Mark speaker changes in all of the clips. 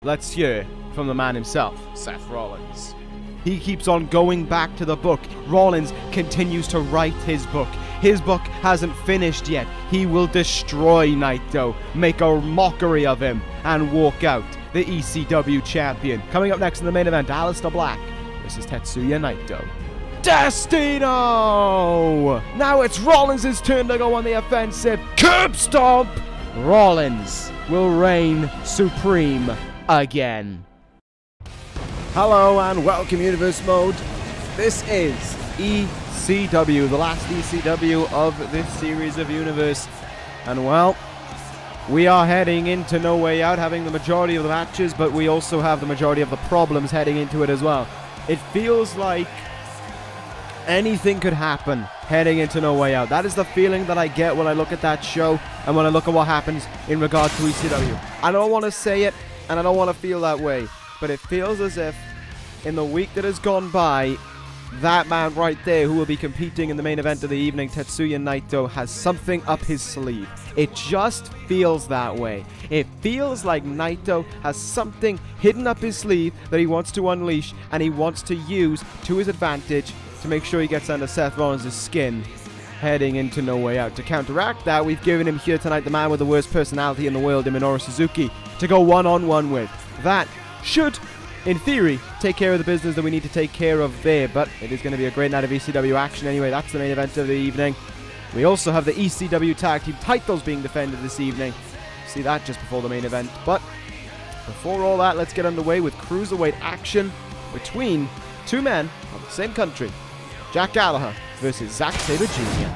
Speaker 1: Let's hear from the man himself, Seth Rollins. He keeps on going back to the book. Rollins continues to write his book. His book hasn't finished yet. He will destroy Naito, make a mockery of him, and walk out the ECW champion. Coming up next in the main event, Aleister Black versus Tetsuya Naito. Destino! Now it's Rollins' turn to go on the offensive. Curb stomp! Rollins will reign supreme again. Hello and welcome, Universe Mode. This is ECW, the last ECW of this series of Universe. And well, we are heading into No Way Out, having the majority of the matches, but we also have the majority of the problems heading into it as well. It feels like anything could happen heading into No Way Out. That is the feeling that I get when I look at that show and when I look at what happens in regard to ECW. I don't want to say it and I don't want to feel that way, but it feels as if in the week that has gone by, that man right there who will be competing in the main event of the evening, Tetsuya Naito, has something up his sleeve. It just feels that way. It feels like Naito has something hidden up his sleeve that he wants to unleash and he wants to use to his advantage to make sure he gets under Seth Rollins' skin heading into No Way Out. To counteract that, we've given him here tonight the man with the worst personality in the world, Minoru Suzuki, to go one-on-one with. That should, in theory, take care of the business that we need to take care of there, but it is going to be a great night of ECW action anyway. That's the main event of the evening. We also have the ECW Tag Team titles being defended this evening. See that just before the main event. But before all that, let's get underway with cruiserweight action between two men of the same country. Jack Gallagher versus Zack Sabre Jr.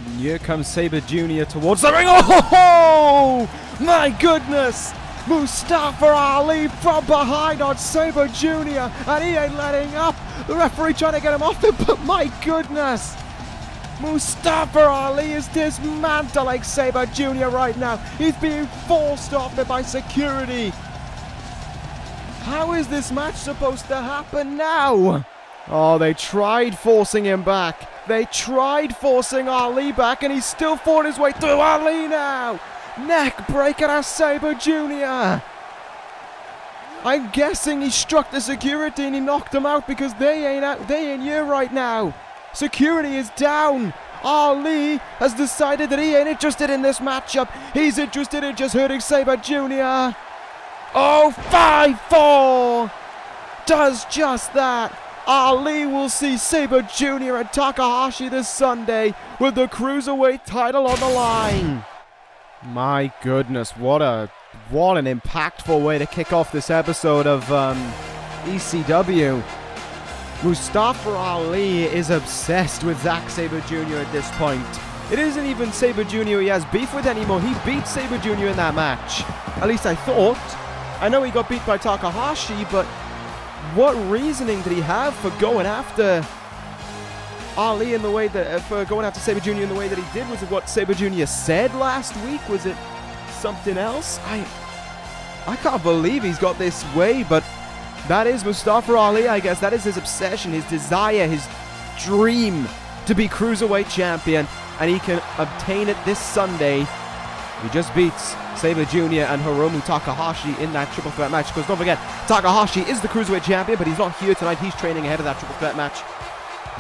Speaker 1: And here comes Sabre Jr. towards the ring. Oh, my goodness! Mustafa Ali from behind on Sabre Jr. and he ain't letting up. The referee trying to get him off it, but my goodness! Mustafa Ali is dismantling Sabre Jr. right now. He's being forced off it by security. How is this match supposed to happen now? Oh, they tried forcing him back. They tried forcing Ali back, and he's still fought his way through. Ali now. Neck breaker at Sabre Jr. I'm guessing he struck the security and he knocked him out because they ain't here right now. Security is down. Ali has decided that he ain't interested in this matchup. He's interested in just hurting Sabre Jr. Oh, 5-4 does just that. Ali will see Sabre Jr. and Takahashi this Sunday with the Cruiserweight title on the line. My goodness, what an impactful way to kick off this episode of ECW. Mustafa Ali is obsessed with Zack Sabre Jr. at this point. It isn't even Sabre Jr. he has beef with anymore. He beat Sabre Jr. in that match. At least I thought. I know he got beat by Takahashi, but what reasoning did he have for going after Ali in the way that, for going after Sabre Jr. in the way that he did? Was it what Sabre Jr. said last week? Was it something else? I can't believe he's got this way, but that is Mustafa Ali, I guess. That is his obsession, his desire, his dream to be Cruiserweight champion, and he can obtain it this Sunday. He just beats Sabre Jr. and Hiromu Takahashi in that triple threat match, because don't forget, Takahashi is the Cruiserweight champion, but he's not here tonight. He's training ahead of that triple threat match.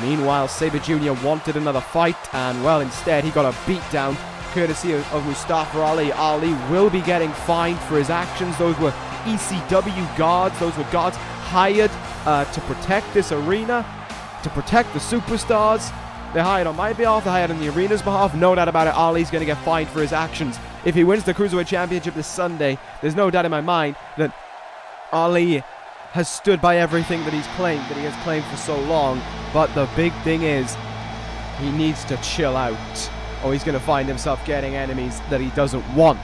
Speaker 1: Meanwhile, Sabre Jr. wanted another fight, and well, instead he got a beatdown courtesy of Mustafa Ali. Ali will be getting fined for his actions. Those were ECW guards. Those were guards hired to protect this arena, to protect the superstars. They're hired on my behalf, they're hired on the arena's behalf. No doubt about it, Ali's going to get fined for his actions. If he wins the Cruiserweight Championship this Sunday, there's no doubt in my mind that Ali has stood by everything that he has claimed for so long. But the big thing is, he needs to chill out, or he's going to find himself getting enemies that he doesn't want.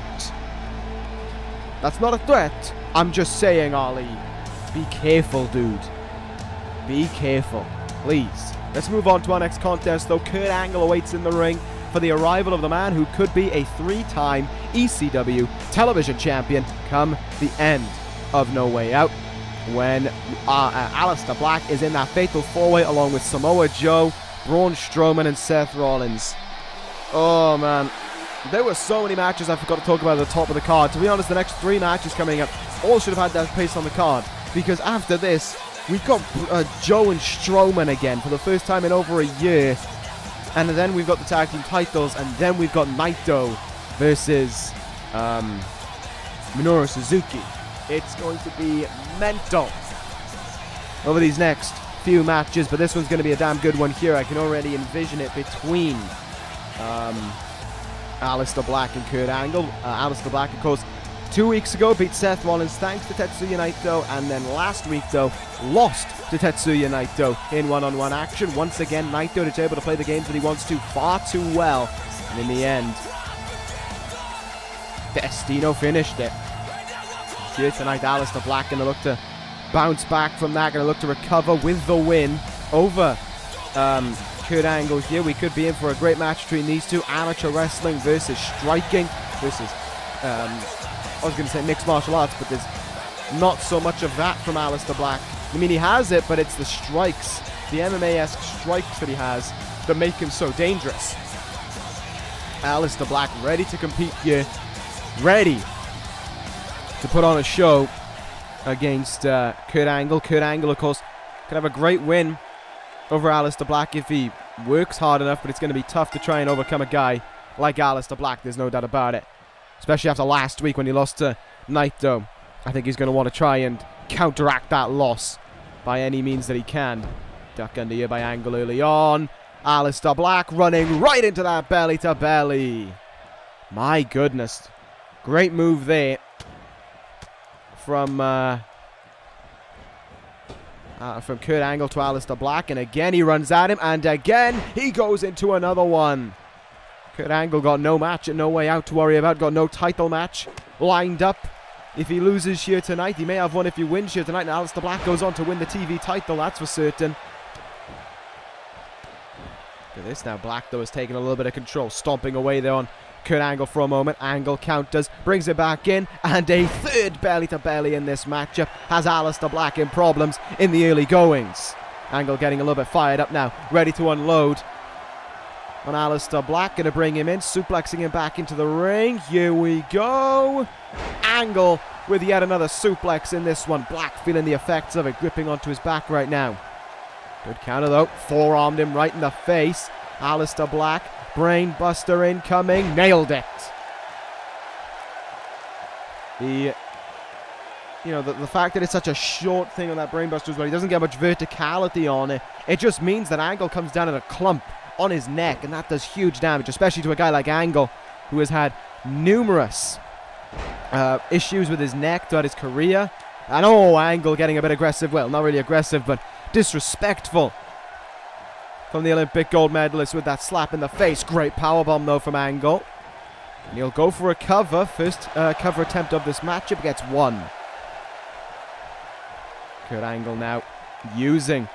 Speaker 1: That's not a threat. I'm just saying, Ali, be careful, dude. Be careful, please. Let's move on to our next contest, though. Kurt Angle awaits in the ring for the arrival of the man who could be a 3-time ECW television champion come the end of No Way Out, when Aleister Black is in that fatal 4-way along with Samoa Joe, Braun Strowman, and Seth Rollins. Oh, man. there were so many matches I forgot to talk about at the top of the card. To be honest, the next 3 matches coming up all should have had that place on the card, because after this, we've got Joe and Strowman again for the first time in over a year. And then we've got the tag team titles, and then we've got Naito versus Minoru Suzuki. It's going to be mental over these next few matches, but this one's going to be a damn good one here. I can already envision it between Aleister Black and Kurt Angle. Aleister Black, of course, 2 weeks ago beat Seth Rollins thanks to Tetsuya Naito, and then last week, though, lost to Tetsuya Naito in one-on-one action. Once again, Naito is able to play the games that he wants to far too well, and in the end, Destino finished it. Here tonight, Aleister Black going to look to bounce back from that, going to look to recover with the win over Kurt Angle here. We could be in for a great match between these two. Amateur wrestling versus striking versus I was going to say mixed martial arts, but there's not so much of that from Aleister Black. I mean, he has it, but it's the strikes, the MMA-esque strikes that he has that make him so dangerous. Aleister Black ready to compete here, ready to put on a show against Kurt Angle. Kurt Angle, of course, can have a great win over Aleister Black if he works hard enough, but it's going to be tough to try and overcome a guy like Aleister Black, there's no doubt about it. Especially after last week when he lost to Naito. I think he's going to want to try and counteract that loss by any means that he can. Duck under here by Angle early on. Aleister Black running right into that belly to belly. My goodness. Great move there from Kurt Angle to Aleister Black. And again he runs at him. And again he goes into another one. Kurt Angle got no match and no way out to worry about. Got no title match lined up. If he loses here tonight, he may have one if he wins here tonight. And Aleister Black goes on to win the TV title, that's for certain. Look at this now. Black, though, has taken a little bit of control. Stomping away there on Kurt Angle for a moment. Angle counters, brings it back in. And a third belly-to-belly in this matchup has Aleister Black in problems in the early goings. Angle getting a little bit fired up now. Ready to unload on Aleister Black, going to bring him in, suplexing him back into the ring. Here we go. Angle with yet another suplex in this one. Black feeling the effects of it, gripping onto his back right now. Good counter though, forearmed him right in the face. Aleister Black, brain buster incoming, nailed it. The fact that it's such a short thing on that brain buster as well, he doesn't get much verticality on it. It just means that Angle comes down in a clump on his neck, and that does huge damage, especially to a guy like Angle, who has had numerous issues with his neck throughout his career. And Angle getting a bit aggressive, well, not really aggressive, but disrespectful from the Olympic gold medalist with that slap in the face. Great powerbomb though from Angle. And he'll go for a cover, first cover attempt of this matchup, gets one. Kurt Angle now using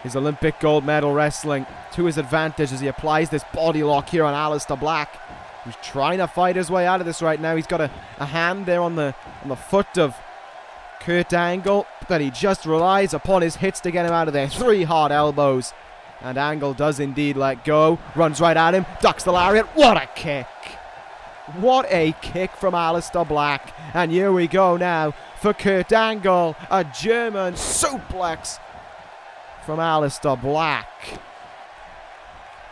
Speaker 1: his Olympic gold medal wrestling to his advantage as he applies this body lock here on Aleister Black, who's trying to fight his way out of this right now. He's got a hand there on the foot of Kurt Angle, but he just relies upon his hits to get him out of there. 3 hard elbows, and Angle does indeed let go. Runs right at him, ducks the lariat. What a kick! What a kick from Aleister Black. And here we go now for Kurt Angle. A German suplex from Aleister Black.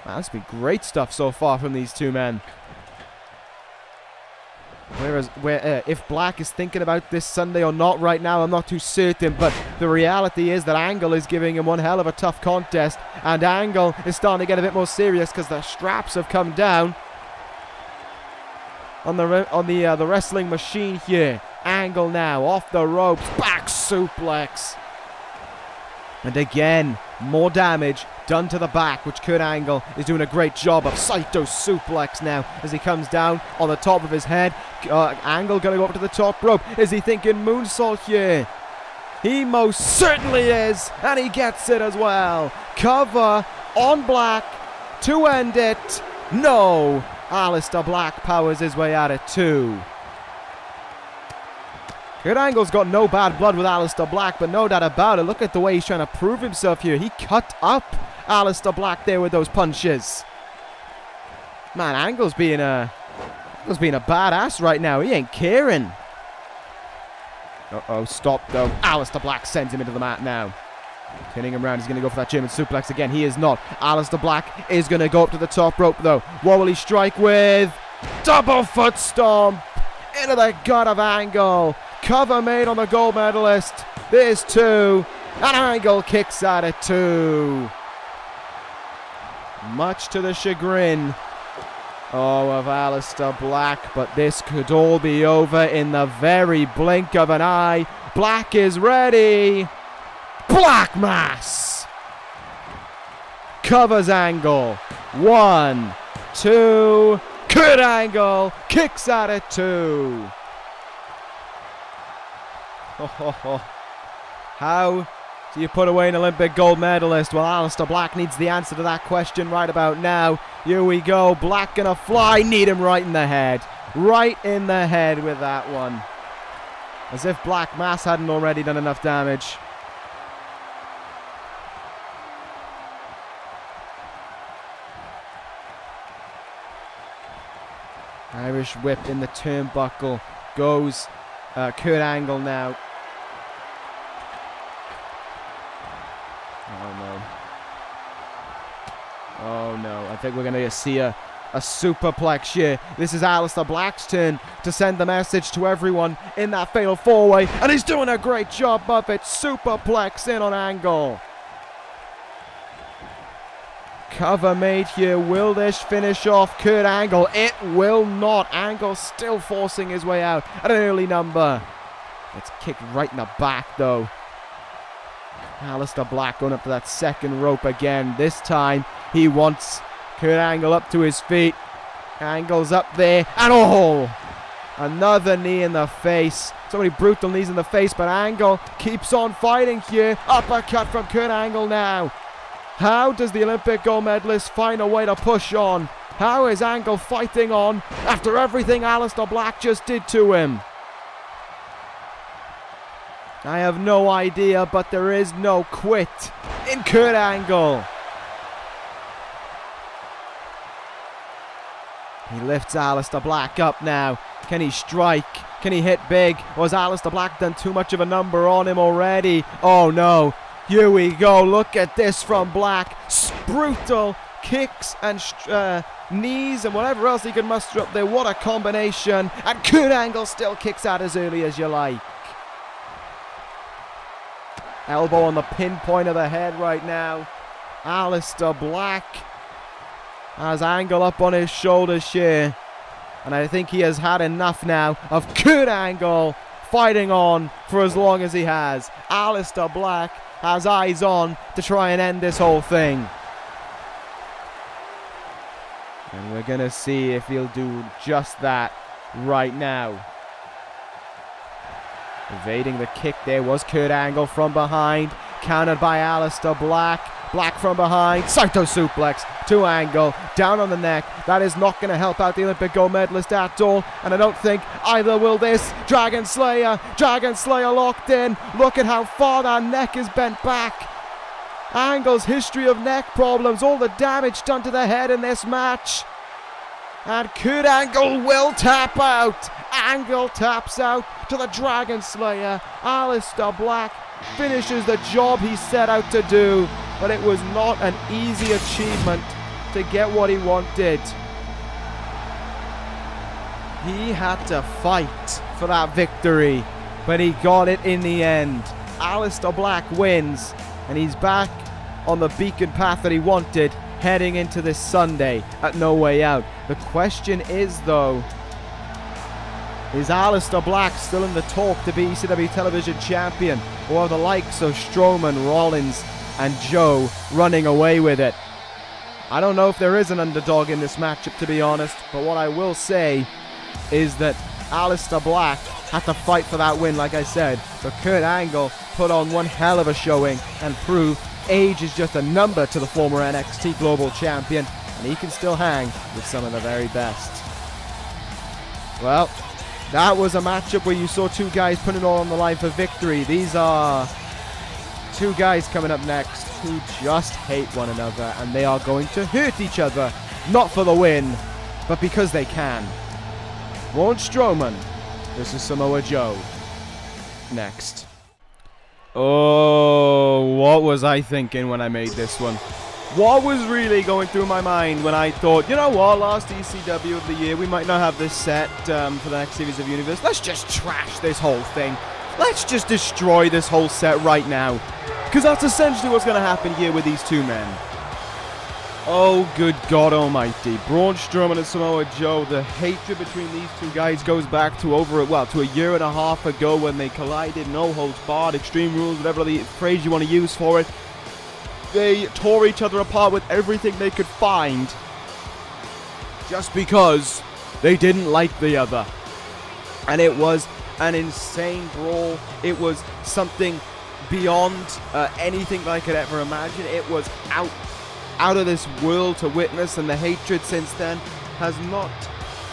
Speaker 1: Man, this has been great stuff so far from these two men. Whereas, if Black is thinking about this Sunday or not right now, I'm not too certain. But the reality is that Angle is giving him one hell of a tough contest. And Angle is starting to get a bit more serious because the straps have come down on the wrestling machine here. Angle now off the ropes. Back suplex. And again, more damage done to the back, which Kurt Angle is doing a great job of. Saito suplex now as he comes down on the top of his head. Angle going to go up to the top rope. Is he thinking moonsault here? He most certainly is, and he gets it as well. Cover on Black to end it. No, Aleister Black powers his way out at 2. Kurt Angle's got no bad blood with Aleister Black, but no doubt about it. Look at the way he's trying to prove himself here. He cut up Aleister Black there with those punches. Man, Angle's being Angel's being a badass right now. He ain't caring. Uh-oh, stop though. Aleister Black sends him into the mat now. Turning him around, he's going to go for that German suplex again. He is not. Aleister Black is going to go up to the top rope though. What will he strike with? Double foot stomp into the gut of Angle. Cover made on the gold medalist. There's 2. And Angle kicks out at 2. Much to the chagrin of Aleister Black, but this could all be over in the very blink of an eye. Black is ready. Black Mass covers Angle. 1, 2. Kurt Angle kicks out at 2. How do you put away an Olympic gold medalist? Well, Aleister Black needs the answer to that question right about now. Here we go. Black gonna fly. Need him right in the head. Right in the head with that one. As if Black Mass hadn't already done enough damage. Irish whip in the turnbuckle. Goes Kurt Angle now. Oh no. Oh no. I think we're going to see a superplex here. This is Aleister Black's turn to send the message to everyone in that fatal 4-way. And he's doing a great job of it. Superplex in on Angle. Cover made here. Will this finish off Kurt Angle? It will not. Angle still forcing his way out at an early number. It's kicked right in the back though. Aleister Black going up to that second rope again. This time he wants Kurt Angle up to his feet. Angle's up there. And oh! Another knee in the face. So many brutal knees in the face, but Angle keeps on fighting here. Uppercut from Kurt Angle now. How does the Olympic gold medalist find a way to push on? How is Angle fighting on after everything Aleister Black just did to him? I have no idea, but there is no quit in Kurt Angle. He lifts Aleister Black up now. Can he strike? Can he hit big? Or has Aleister Black done too much of a number on him already? Oh no. Here we go. Look at this from Black. Brutal kicks and knees and whatever else he can muster up there. What a combination. And Kurt Angle still kicks out as early as you like. Elbow on the pinpoint of the head right now. Aleister Black has Angle up on his shoulders here. And I think he has had enough now of Kurt Angle fighting on for as long as he has. Aleister Black has eyes on to try and end this whole thing. And we're going to see if he'll do just that right now. Evading the kick there was Kurt Angle from behind. Countered by Aleister Black. Black from behind. Saito suplex to Angle. Down on the neck. That is not going to help out the Olympic gold medalist at all. And I don't think either will this. Dragon Slayer. Dragon Slayer locked in. Look at how far that neck is bent back. Angle's history of neck problems. All the damage done to the head in this match. And Kurt Angle will tap out. Angle taps out to the Dragon Slayer. Aleister Black finishes the job he set out to do. But it was not an easy achievement to get what he wanted. He had to fight for that victory, but he got it in the end. Aleister Black wins, and he's back on the beacon path that he wanted heading into this Sunday at No Way Out. The question is, though, is Aleister Black still in the talk to be ECW Television Champion, or are the likes of Strowman, Rollins, and Joe running away with it? I don't know if there is an underdog in this matchup, to be honest, but what I will say is that Aleister Black had to fight for that win, like I said, but Kurt Angle put on one hell of a showing and proved age is just a number to the former NXT Global Champion, and he can still hang with some of the very best. Well, that was a matchup where you saw two guys putting it all on the line for victory. These are two guys coming up next who just hate one another, and they are going to hurt each other, not for the win, but because they can. Braun Strowman. This is Samoa Joe. Next. Oh, what was I thinking when I made this one? What was really going through my mind when I thought, you know what, last ECW of the year, we might not have this set for the next Series of Universe. Let's just trash this whole thing. Let's just destroy this whole set right now. Because that's essentially what's going to happen here with these two men. Oh, good God almighty. Braun Strowman and Samoa Joe. The hatred between these two guys goes back to to a year and a half ago when they collided. No holds barred, Extreme Rules, whatever the phrase you want to use for it. They tore each other apart with everything they could find. Just because they didn't like the other. And it was an insane brawl. It was something beyond anything that I could ever imagine. It was out of this world to witness, and the hatred since then has not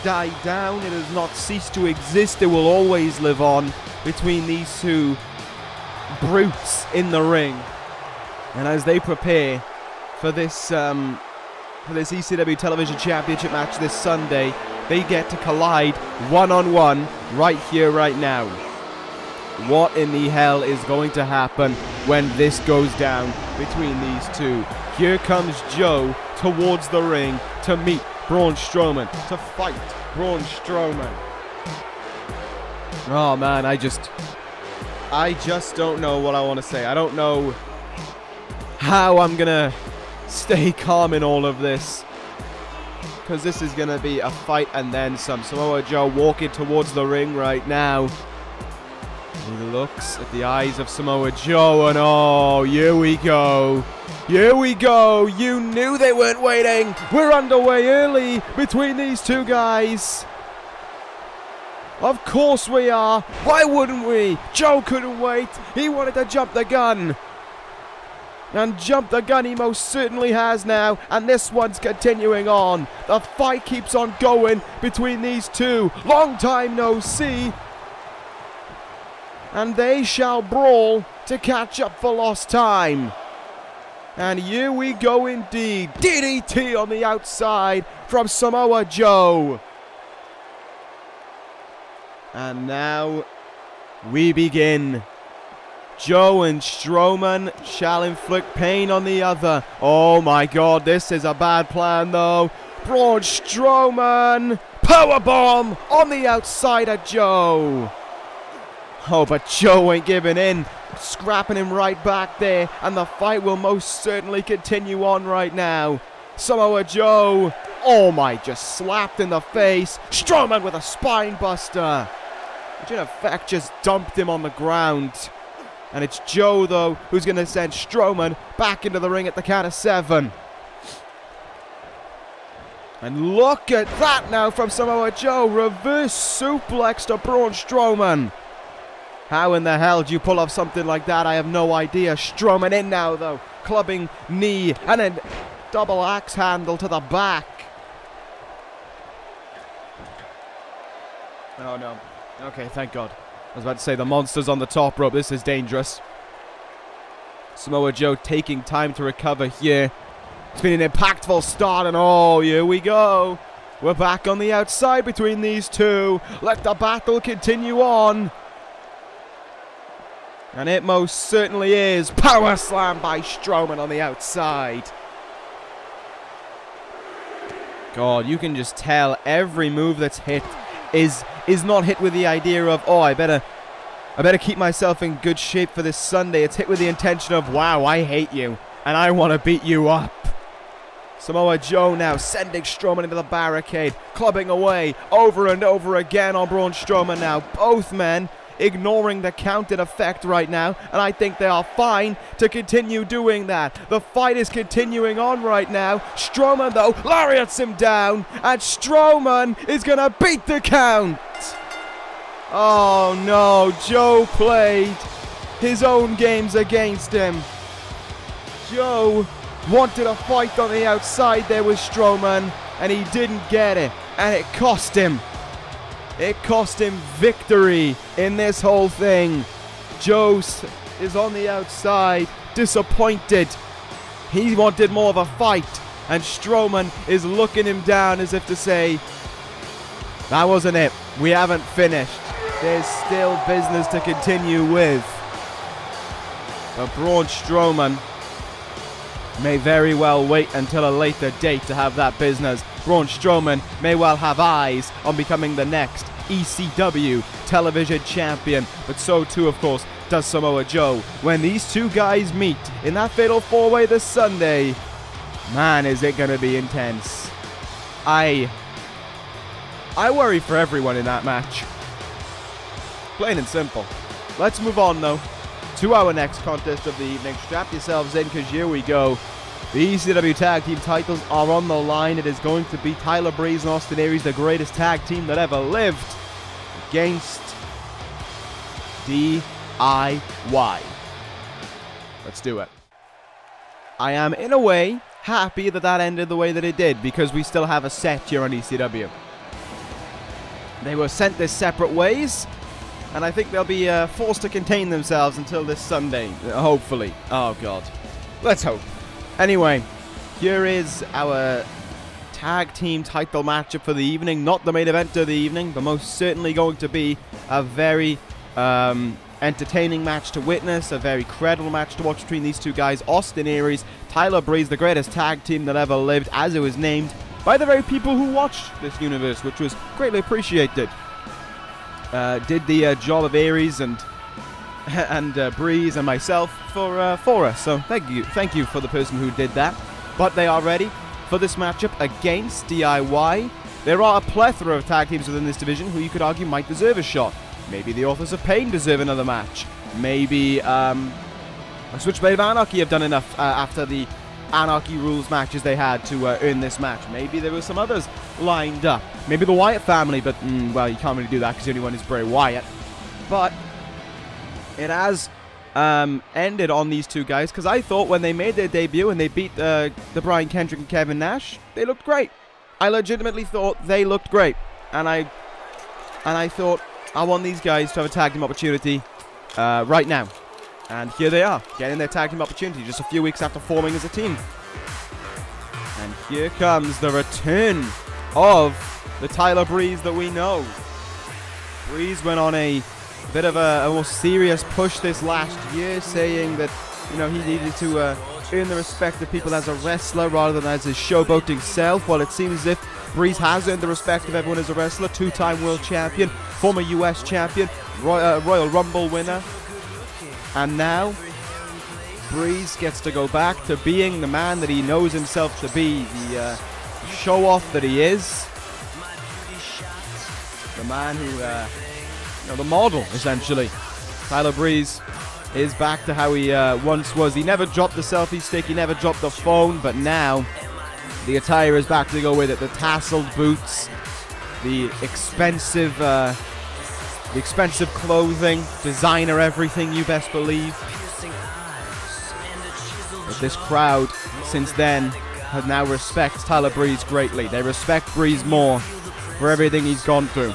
Speaker 1: died down. It has not ceased to exist. It will always live on between these two brutes in the ring. And as they prepare for this ECW Television Championship match this Sunday, they get to collide one-on-one right here, right now. What in the hell is going to happen when this goes down between these two? Here comes Joe towards the ring to meet Braun Strowman, to fight Braun Strowman. Oh man, I just don't know what I want to say. I don't know how I'm gonna stay calm in all of this, because this is gonna be a fight and then some. Samoa Joe walking towards the ring right now. He looks at the eyes of Samoa Joe, and oh, here we go. Here we go. You knew they weren't waiting. We're underway early between these two guys. Of course we are. Why wouldn't we? Joe couldn't wait. He wanted to jump the gun. And jump the gun he most certainly has now. And this one's continuing on. The fight keeps on going between these two. Long time no see. And they shall brawl to catch up for lost time. And here we go indeed. DDT on the outside from Samoa Joe. And now we begin. Joe and Strowman shall inflict pain on the other. Oh my God, this is a bad plan though. Braun Strowman. Powerbomb on the outside of Joe. Oh, but Joe ain't giving in. Scrapping him right back there. And the fight will most certainly continue on right now. Samoa Joe. Oh my, just slapped in the face. Strowman with a spine buster. Which in effect just dumped him on the ground. And it's Joe, though, who's going to send Strowman back into the ring at the count of 7. And look at that now from Samoa Joe. Reverse suplex to Braun Strowman. How in the hell do you pull off something like that? I have no idea. Strowman in now, though. Clubbing knee and a double axe handle to the back. Oh, no. Okay, thank God. I was about to say, the monster's on the top rope. This is dangerous. Samoa Joe taking time to recover here. It's been an impactful start, and oh, here we go. We're back on the outside between these two. Let the battle continue on. And it most certainly is. Power slam by Strowman on the outside. God, you can just tell every move that's hit is not hit with the idea of, oh, I better keep myself in good shape for this Sunday. It's hit with the intention of, wow, I hate you, and I want to beat you up. Samoa Joe now sending Strowman into the barricade, clubbing away over and over again on Braun Strowman now. Both men ignoring the count in effect right now, and I think they are fine to continue doing that. The fight is continuing on right now. Strowman, though, lariats him down, and Strowman is going to beat the count. Oh, no. Joe played his own games against him. Joe wanted a fight on the outside there with Strowman, and he didn't get it, and it cost him. It cost him victory in this whole thing. Joe is on the outside, disappointed. He wanted more of a fight, and Strowman is looking him down as if to say, that wasn't it. we haven't finished. There's still business to continue with. But Braun Strowman may very well wait until a later date to have that business. Braun Strowman may well have eyes on becoming the next ECW television champion, but so too, of course, does Samoa Joe. When these two guys meet in that fatal four-way this Sunday, man, is it going to be intense. I worry for everyone in that match. Plain and simple. Let's move on, though, to our next contest of the evening. Strap yourselves in, because here we go. The ECW Tag Team titles are on the line. It is going to be Tyler Breeze and Austin Aries, the greatest tag team that ever lived, against D.I.Y. Let's do it. I am, in a way, happy that that ended the way that it did, because we still have a set here on ECW. They were sent their separate ways, and I think they'll be forced to contain themselves until this Sunday, hopefully. Oh, God. Let's hope. Anyway, here is our tag team title matchup for the evening. Not the main event of the evening, but most certainly going to be a very entertaining match to witness, a very credible match to watch between these two guys. Austin Aries, Tyler Breeze, the greatest tag team that ever lived, as it was named by the very people who watched this universe, which was greatly appreciated. Did the job of Aries and Breeze and myself for us. So thank you for the person who did that. But they are ready for this matchup against D.I.Y. There are a plethora of tag teams within this division who you could argue might deserve a shot. Maybe the Authors of Pain deserve another match. Maybe a Switchblade of Anarchy have done enough after the Anarchy Rules matches they had to earn this match. Maybe there were some others lined up. Maybe the Wyatt family, but, well, you can't really do that because the only one is Bray Wyatt. But it has ended on these two guys, because I thought when they made their debut and they beat the Brian Kendrick and Kevin Nash, they looked great. I legitimately thought they looked great. And I thought I want these guys to have a tag team opportunity right now. And here they are, getting their tag team opportunity just a few weeks after forming as a team. And here comes the return of the Tyler Breeze that we know. Breeze went on a bit of a more serious push this last year, saying that, you know, he needed to earn the respect of people as a wrestler rather than as his showboating self. Well, it seems as if Breeze has earned the respect of everyone as a wrestler. Two-time world champion, former US champion, Royal Rumble winner. And now, Breeze gets to go back to being the man that he knows himself to be, the show-off that he is, the man who, you know, the model, essentially. Tyler Breeze is back to how he once was. He never dropped the selfie stick, he never dropped the phone, but now the attire is back to go with it. The tasseled boots, the expensive clothing, designer everything, you best believe. But this crowd, since then, has now respect Tyler Breeze greatly. They respect Breeze more for everything he's gone through.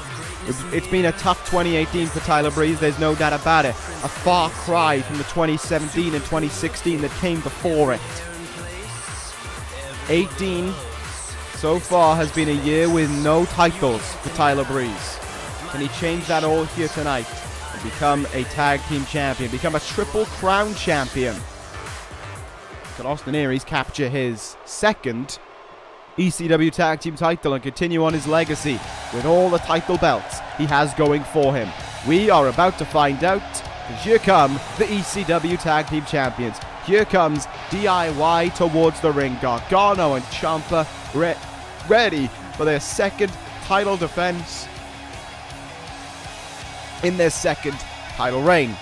Speaker 1: It's been a tough 2018 for Tyler Breeze, there's no doubt about it. A far cry from the 2017 and 2016 that came before it. 18 so far has been a year with no titles for Tyler Breeze. Can he change that all here tonight and become a tag team champion, become a Triple Crown champion? Can Austin Aries capture his second ECW Tag Team title and continue on his legacy with all the title belts he has going for him? We are about to find out, because here come the ECW Tag Team champions. Here comes D.I.Y. towards the ring. Gargano and Ciampa ready for their second title defense in their second title reign.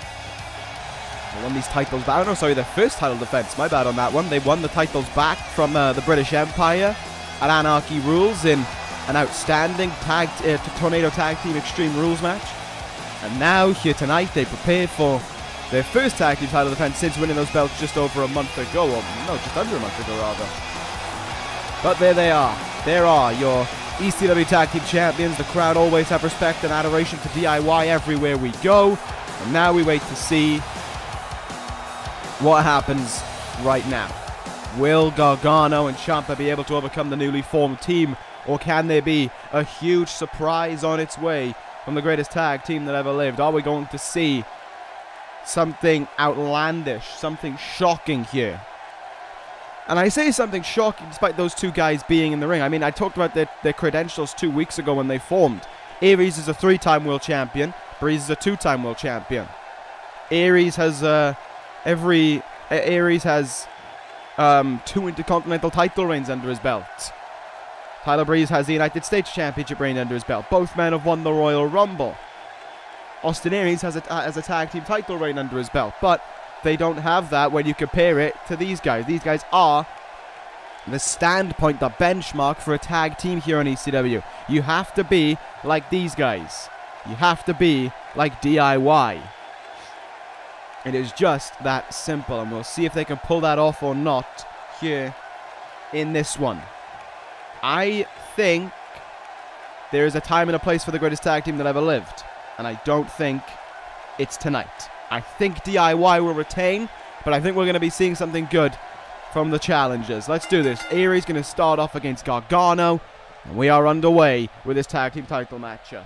Speaker 1: They won these titles back. Oh no, sorry, their first title defense. My bad on that one. They won the titles back from the British Empire at Anarchy Rules in an outstanding Tornado Tag Team Extreme Rules match. And now, here tonight, they prepare for their first tag team title defense since winning those belts just over a month ago. Or, no, just under a month ago, rather. But there they are. There are your ECW Tag Team Champions. The crowd always have respect and adoration for D.I.Y. everywhere we go. And now we wait to see what happens right now. Will Gargano and Ciampa be able to overcome the newly formed team, or can there be a huge surprise on its way from the greatest tag team that ever lived? Are we going to see something outlandish, something shocking here? And I say something shocking despite those two guys being in the ring. I mean, I talked about their credentials 2 weeks ago when they formed. Aries is a 3-time world champion. Breeze is a 2-time world champion. Aries has 2 Intercontinental title reigns under his belt. Tyler Breeze has the United States Championship reign under his belt. Both men have won the Royal Rumble. Austin Aries has a tag team title reign under his belt, but they don't have that when you compare it to these guys. These guys are the standpoint, the benchmark for a tag team here on ECW. You have to be like these guys. You have to be like D.I.Y. It is just that simple, and we'll see if they can pull that off or not here in this one. I think there is a time and a place for the greatest tag team that ever lived, and I don't think it's tonight. I think D.I.Y. will retain, but I think we're going to be seeing something good from the challengers. Let's do this. Aries going to start off against Gargano, and we are underway with this tag team title matchup.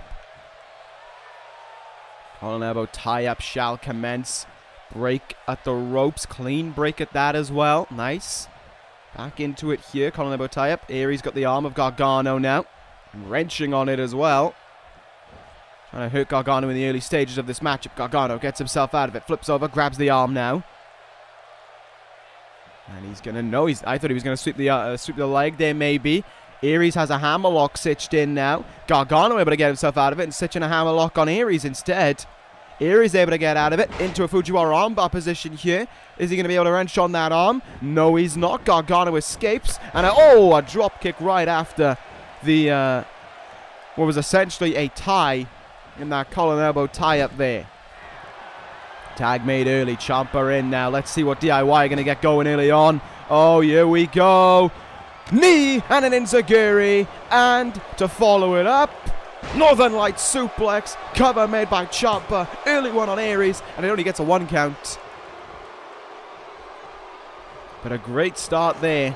Speaker 1: Collar elbow tie-up shall commence. Break at the ropes. Clean break at that as well. Nice. Back into it here. Collar elbow tie-up. Aries got the arm of Gargano now. And wrenching on it as well. Trying to hurt Gargano in the early stages of this matchup. Gargano gets himself out of it. Flips over. Grabs the arm now. And he's going to know. I thought he was going to sweep the leg there maybe. Aries has a hammerlock stitched in now. Gargano able to get himself out of it and stitching a hammerlock on Aries instead. Aries able to get out of it into a Fujiwara armbar position here. Is he going to be able to wrench on that arm? No, he's not. Gargano escapes. And a drop kick right after the, what was essentially a tie in that collar and elbow tie up there. Tag made early. Ciampa in now. Let's see what D.I.Y. are going to get going early on. Oh, here we go. Knee and an enziguri, and to follow it up, Northern Light suplex, cover made by Ciampa, early one on Aries, and it only gets a 1 count. But a great start there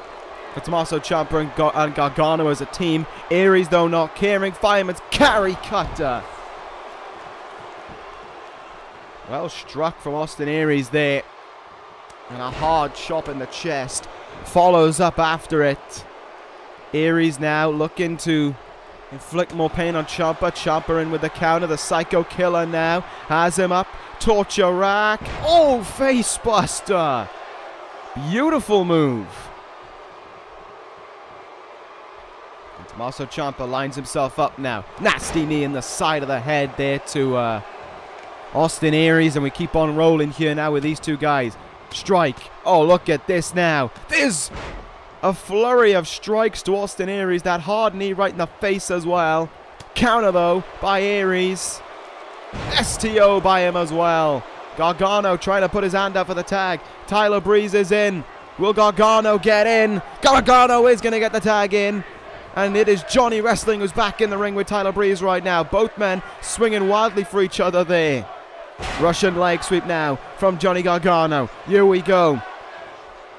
Speaker 1: for Tommaso Ciampa and Gargano as a team. Aries though not caring, fireman's carry cutter. Well struck from Austin Aries there, and a hard chop in the chest. Follows up after it. Aries now looking to inflict more pain on Ciampa. Ciampa in with the counter. The Psycho Killer now has him up. Torture rack. Oh, face buster. Beautiful move. And Tommaso Ciampa lines himself up now. Nasty knee in the side of the head there to Austin Aries. And we keep on rolling here now with these two guys. Strike. Oh, look at this now. There's a flurry of strikes to Austin Aries. That hard knee right in the face as well. Counter, though, by Aries. STO by him as well. Gargano trying to put his hand up for the tag. Tyler Breeze is in. Will Gargano get in? Gargano is going to get the tag in. And it is Johnny Wrestling who's back in the ring with Tyler Breeze right now. Both men swinging wildly for each other there. Russian leg sweep now from Johnny Gargano. Here we go.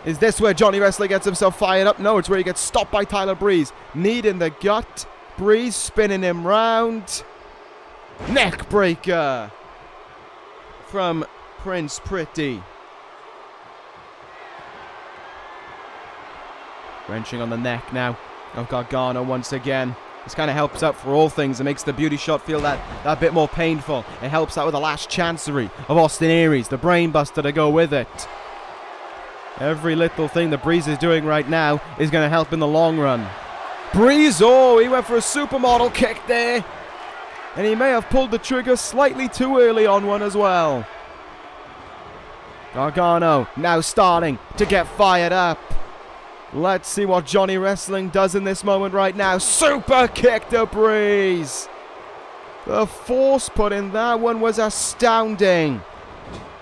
Speaker 1: Is this where Johnny Wrestling gets himself fired up? No, it's where he gets stopped by Tyler Breeze. Knee in the gut. Breeze spinning him round. Neck breaker from Prince Pretty. Wrenching on the neck now of Gargano once again. This kind of helps out for all things. It makes the beauty shot feel that bit more painful. It helps out with the last chancery of Austin Aries. The brain buster to go with it. Every little thing that Breeze is doing right now is going to help in the long run. Breeze, oh, he went for a supermodel kick there. And he may have pulled the trigger slightly too early on one as well. Gargano now starting to get fired up. Let's see what Johnny Wrestling does in this moment right now. Super kick to Breeze. The force put in that one was astounding.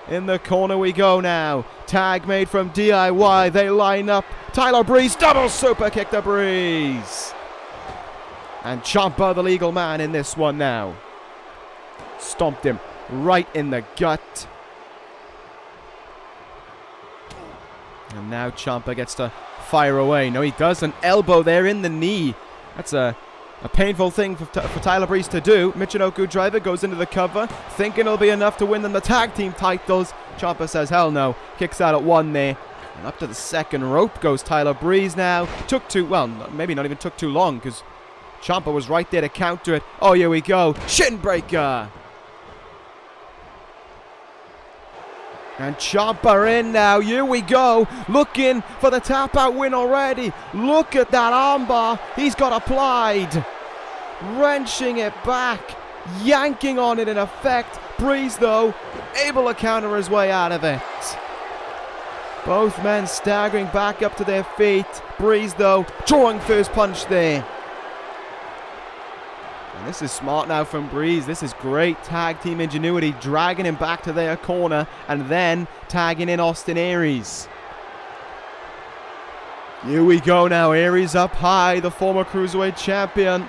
Speaker 1: In the corner we go now. Tag made from D.I.Y. They line up. Tyler Breeze, double super kick to Breeze. And Ciampa, the legal man, in this one now. Stomped him right in the gut. And now Ciampa gets to fire away. No, he does. An elbow there in the knee. That's a A painful thing for Tyler Breeze to do. Michinoku Driver goes into the cover, thinking it'll be enough to win them the tag team titles. Ciampa says hell no. Kicks out at 1 there. And up to the second rope goes Tyler Breeze now. Well, maybe not even took too long, because Ciampa was right there to counter it. Oh, here we go. Shin breaker. And Ciampa in now. Here we go. Looking for the tap out win already. Look at that armbar. He's got applied. Wrenching it back. Yanking on it in effect. Breeze, though, able to counter his way out of it. Both men staggering back up to their feet. Breeze, though, drawing first punch there. And this is smart now from Breeze. This is great tag team ingenuity, dragging him back to their corner and then tagging in Austin Aries. Here we go now. Aries up high, the former Cruiserweight champion.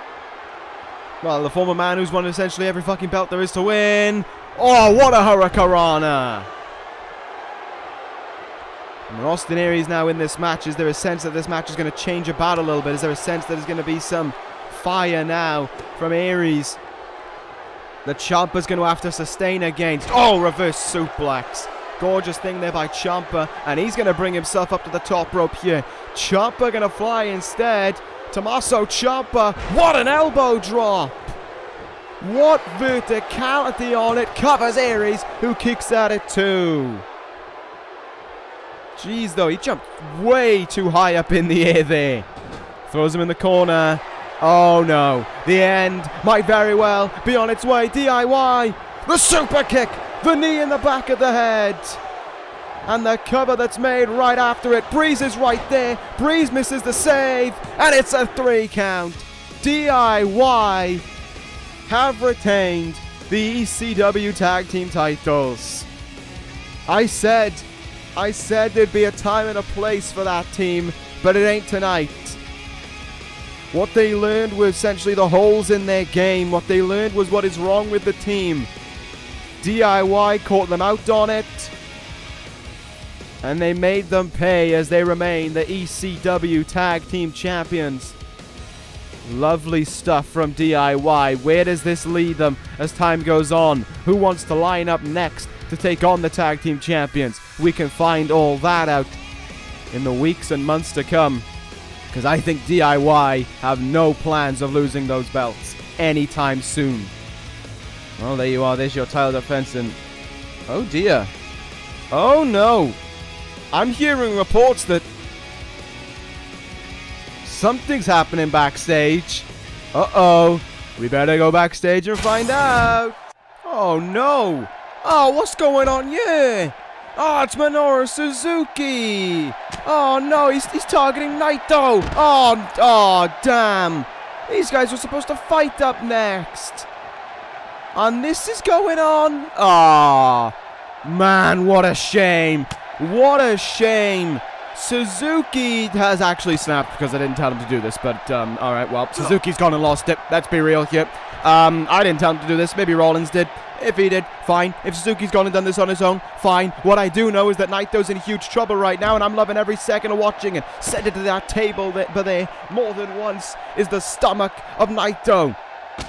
Speaker 1: Well, the former man who's won essentially every fucking belt there is to win. Oh, what a hurricanrana. And Austin Aries now in this match. Is there a sense that this match is going to change about a little bit? Is there a sense that there's going to be some fire now from Aries that Ciampa's going to have to sustain against? Oh, reverse suplex. Gorgeous thing there by Ciampa. And he's going to bring himself up to the top rope here. Ciampa going to fly instead. Tommaso Ciampa. What an elbow drop. What verticality on it. Covers Aries, who kicks at it too. Jeez, though, he jumped way too high up in the air there. Throws him in the corner. Oh, no. The end might very well be on its way. D.I.Y. The super kick. The knee in the back of the head. And the cover that's made right after it. Breeze is right there. Breeze misses the save. And it's a 3 count. D.I.Y. have retained the ECW Tag Team titles. I said there'd be a time and a place for that team, but it ain't tonight. What they learned were essentially the holes in their game. What they learned was what is wrong with the team. D.I.Y. caught them out on it, and they made them pay as they remain the ECW Tag Team Champions. Lovely stuff from D.I.Y. Where does this lead them as time goes on? Who wants to line up next to take on the Tag Team Champions? We can find all that out in the weeks and months to come, because I think D.I.Y. have no plans of losing those belts anytime soon. Well, there you are. There's your title defense, and oh dear. Oh no. I'm hearing reports that something's happening backstage. Uh-oh. We better go backstage and find out. Oh no. Oh, what's going on here? Oh, it's Minoru Suzuki. Oh no, he's targeting Naito. Oh, damn. These guys were supposed to fight up next. And this is going on. Oh, man, what a shame. What a shame. Suzuki has actually snapped because I didn't tell him to do this, but alright, well, Suzuki's gone and lost it. Let's be real here. I didn't tell him to do this. Maybe Rollins did. If he did, fine. If Suzuki's gone and done this on his own, fine. What I do know is that Naito's in huge trouble right now, and I'm loving every second of watching it. Send it to that table there more than once is the stomach of Naito.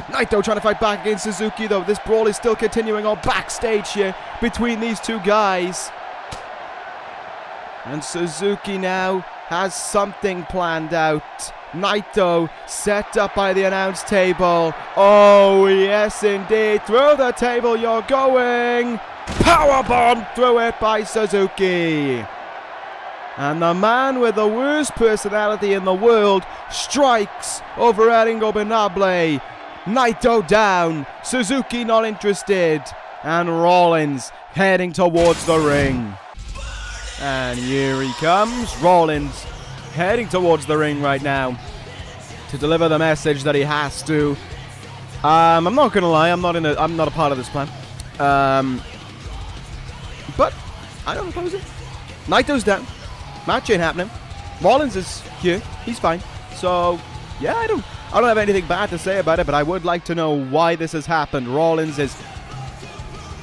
Speaker 1: Naito trying to fight back against Suzuki, though. This brawl is still continuing on backstage here between these two guys. And Suzuki now has something planned out. Naito set up by the announce table. Oh, yes, indeed. Through the table you're going. Powerbomb through it by Suzuki. And the man with the worst personality in the world strikes over El Ingobernable. Naito down. Suzuki not interested. And Rollins heading towards the ring. And here he comes. Rollins heading towards the ring right now to deliver the message that he has to. I'm not gonna lie, I'm not a part of this plan. But I don't oppose it. Naito's down. Match ain't happening. Rollins is here. He's fine. So yeah, I don't have anything bad to say about it, but I would like to know why this has happened. Rollins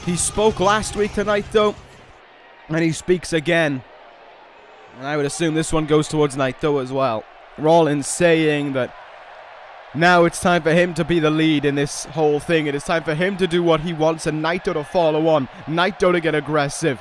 Speaker 1: he spoke last week to Naito, and he speaks again. And I would assume this one goes towards Naito as well. Rollins saying that Now it's time for him to be the lead in this whole thing. It is time for him to do what he wants and Naito to follow on. Naito to get aggressive.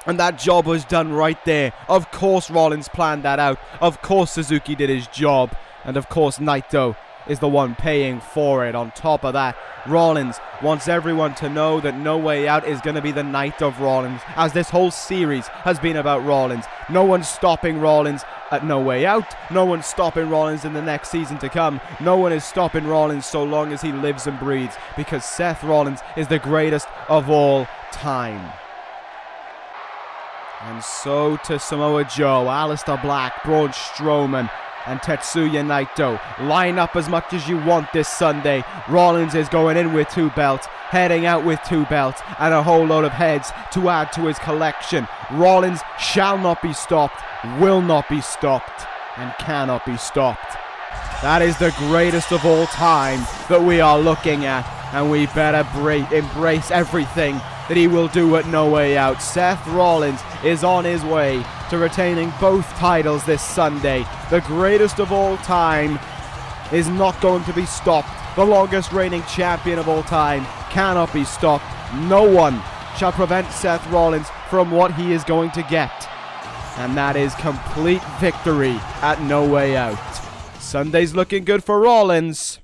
Speaker 1: And that job was done right there. Of course Rollins planned that out. Of course Suzuki did his job. And of course Naito is the one paying for it. On top of that, Rollins wants everyone to know that No Way Out is going to be the night of Rollins, as this whole series has been about Rollins. No one's stopping Rollins at No Way Out. No one's stopping Rollins in the next season to come. No one is stopping Rollins so long as he lives and breathes, because Seth Rollins is the greatest of all time. And so to Samoa Joe, Aleister Black, Braun Strowman, and Tetsuya Naito. Line up as much as you want this Sunday. Rollins is going in with 2 belts, heading out with 2 belts, and a whole load of heads to add to his collection. Rollins shall not be stopped, will not be stopped, and cannot be stopped. That is the greatest of all time that we are looking at, and we better embrace everything that he will do at No Way Out. Seth Rollins is on his way to retaining both titles this Sunday. The greatest of all time is not going to be stopped. The longest reigning champion of all time cannot be stopped. No one shall prevent Seth Rollins from what he is going to get. And that is complete victory at No Way Out. Sunday's looking good for Rollins.